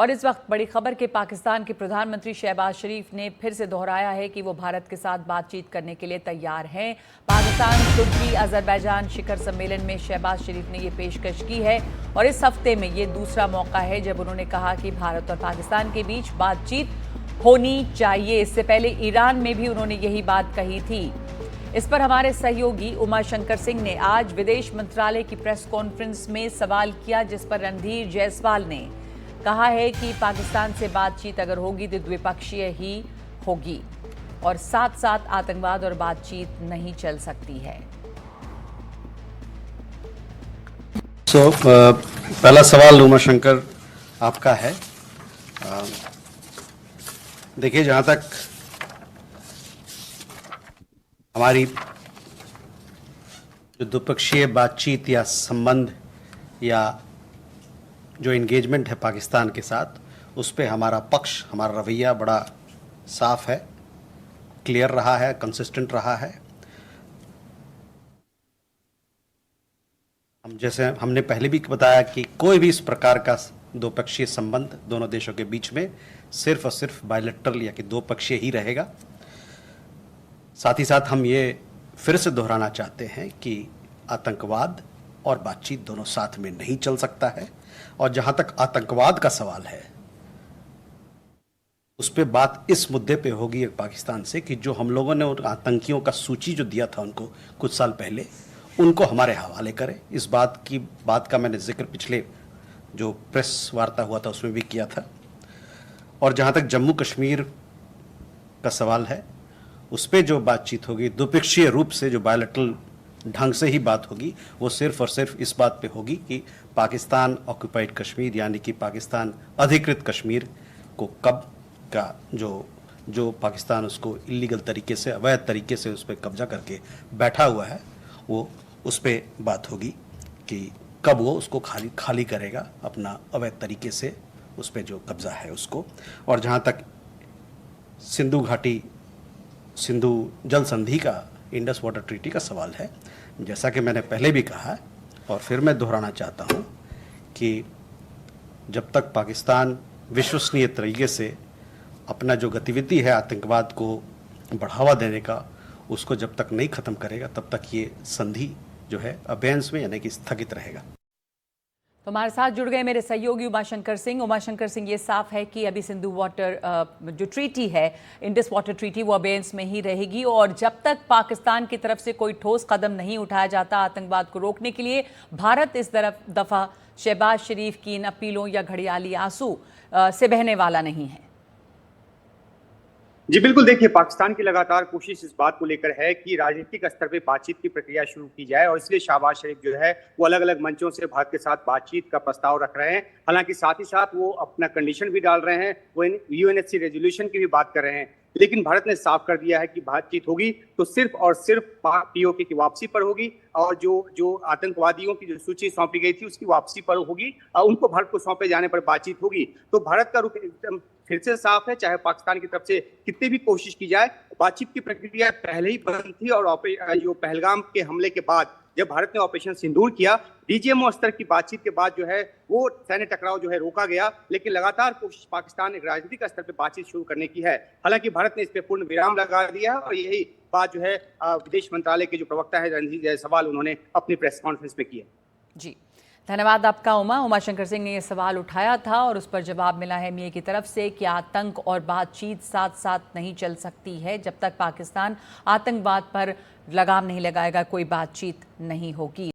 और इस वक्त बड़ी खबर के पाकिस्तान के प्रधानमंत्री शहबाज शरीफ ने फिर से दोहराया है कि वो भारत के साथ बातचीत करने के लिए तैयार हैं। पाकिस्तान तुर्की अजरबैजान शिखर सम्मेलन में शहबाज शरीफ ने ये पेशकश की है और इस हफ्ते में ये दूसरा मौका है जब उन्होंने कहा कि भारत और पाकिस्तान के बीच बातचीत होनी चाहिए। इससे पहले ईरान में भी उन्होंने यही बात कही थी। इस पर हमारे सहयोगी उमाशंकर सिंह ने आज विदेश मंत्रालय की प्रेस कॉन्फ्रेंस में सवाल किया, जिस पर रणधीर जायसवाल ने कहा है कि पाकिस्तान से बातचीत अगर होगी तो द्विपक्षीय ही होगी और साथ साथ आतंकवाद और बातचीत नहीं चल सकती है। पहला सवाल उमाशंकर आपका है। देखिए, जहां तक हमारी जो द्विपक्षीय बातचीत या संबंध या जो एंगेजमेंट है पाकिस्तान के साथ, उस पे हमारा पक्ष, हमारा रवैया बड़ा साफ है, क्लियर रहा है, कंसिस्टेंट रहा है। जैसे हमने पहले भी बताया कि कोई भी इस प्रकार का द्विपक्षीय संबंध दोनों देशों के बीच में सिर्फ और सिर्फ बायलैटरल या कि दो पक्षीय ही रहेगा। साथ ही साथ हम ये फिर से दोहराना चाहते हैं कि आतंकवाद और बातचीत दोनों साथ में नहीं चल सकता है। और जहां तक आतंकवाद का सवाल है, उस पे बात इस मुद्दे पे होगी पाकिस्तान से कि जो हम लोगों ने उन आतंकियों का सूची जो दिया था उनको कुछ साल पहले, उनको हमारे हवाले करें। इस बात का मैंने जिक्र पिछले जो प्रेस वार्ता हुआ था उसमें भी किया था। और जहां तक जम्मू कश्मीर का सवाल है, उस पर जो बातचीत होगी द्विपक्षीय रूप से, जो बायलैटरल ढंग से ही बात होगी, वो सिर्फ और सिर्फ इस बात पे होगी कि पाकिस्तान ऑक्यूपाइड कश्मीर यानी कि पाकिस्तान अधिकृत कश्मीर को कब का जो पाकिस्तान उसको इलीगल तरीके से, अवैध तरीके से उस पर कब्जा करके बैठा हुआ है, वो उस पर बात होगी कि कब वो उसको खाली करेगा अपना अवैध तरीके से उस पर जो कब्जा है उसको। और जहाँ तक सिंधु जल संधि का, इंडस वाटर ट्रीटी का सवाल है, जैसा कि मैंने पहले भी कहा और फिर मैं दोहराना चाहता हूँ कि जब तक पाकिस्तान विश्वसनीय तरीके से अपना जो गतिविधि है आतंकवाद को बढ़ावा देने का, उसको जब तक नहीं खत्म करेगा, तब तक ये संधि जो है अबेंस में यानी कि स्थगित रहेगा। तो हमारे साथ जुड़ गए मेरे सहयोगी उमाशंकर सिंह। उमाशंकर सिंह, ये साफ है कि अभी सिंधु वाटर जो ट्रीटी है, इंडस वाटर ट्रीटी, वो अबेंस में ही रहेगी और जब तक पाकिस्तान की तरफ से कोई ठोस कदम नहीं उठाया जाता आतंकवाद को रोकने के लिए, भारत इस दफा शहबाज शरीफ की इन अपीलों या घड़ियाली आंसू से बहने वाला नहीं है। जी बिल्कुल, देखिए, पाकिस्तान की लगातार कोशिश इस बात को लेकर है कि राजनीतिक स्तर पे बातचीत की प्रक्रिया शुरू की जाए और इसलिए शहबाज शरीफ जो है वो अलग अलग मंचों से भारत के साथ बातचीत का प्रस्ताव रख रहे हैं। हालांकि साथ ही साथ वो अपना कंडीशन भी डाल रहे हैं, वो यूएनएचसी रेजोल्यूशन की भी बात कर रहे हैं। लेकिन भारत ने साफ कर दिया है कि बातचीत होगी तो सिर्फ और सिर्फ पीओके की वापसी पर होगी और जो आतंकवादियों की जो सूची सौंपी गई थी उसकी वापसी पर होगी और उनको भारत को सौंपे जाने पर बातचीत होगी। तो भारत का रुख एकदम फिर से साफ है, चाहे पाकिस्तान की तरफ से कितनी भी कोशिश की जाए। बातचीत की प्रक्रिया पहले ही बंद थी और जो पहलगाम के हमले के बाद जब भारत ने ऑपरेशन सिंदूर किया, डीजीएमओ स्तर की बातचीत के बाद जो है वो सैन्य टकराव जो है रोका गया। लेकिन लगातार कोशिश पाकिस्तान एक राजनीतिक स्तर पर बातचीत शुरू करने की है। हालांकि भारत ने इस पर पूर्ण विराम लगा दिया है और यही बात जो है विदेश मंत्रालय के जो प्रवक्ता है रणधीर जायसवाल, उन्होंने अपनी प्रेस कॉन्फ्रेंस में किया। जी, धन्यवाद आपका उमाशंकर सिंह ने यह सवाल उठाया था और उस पर जवाब मिला है मियां की तरफ से कि आतंक और बातचीत साथ साथ नहीं चल सकती है। जब तक पाकिस्तान आतंकवाद पर लगाम नहीं लगाएगा, कोई बातचीत नहीं होगी।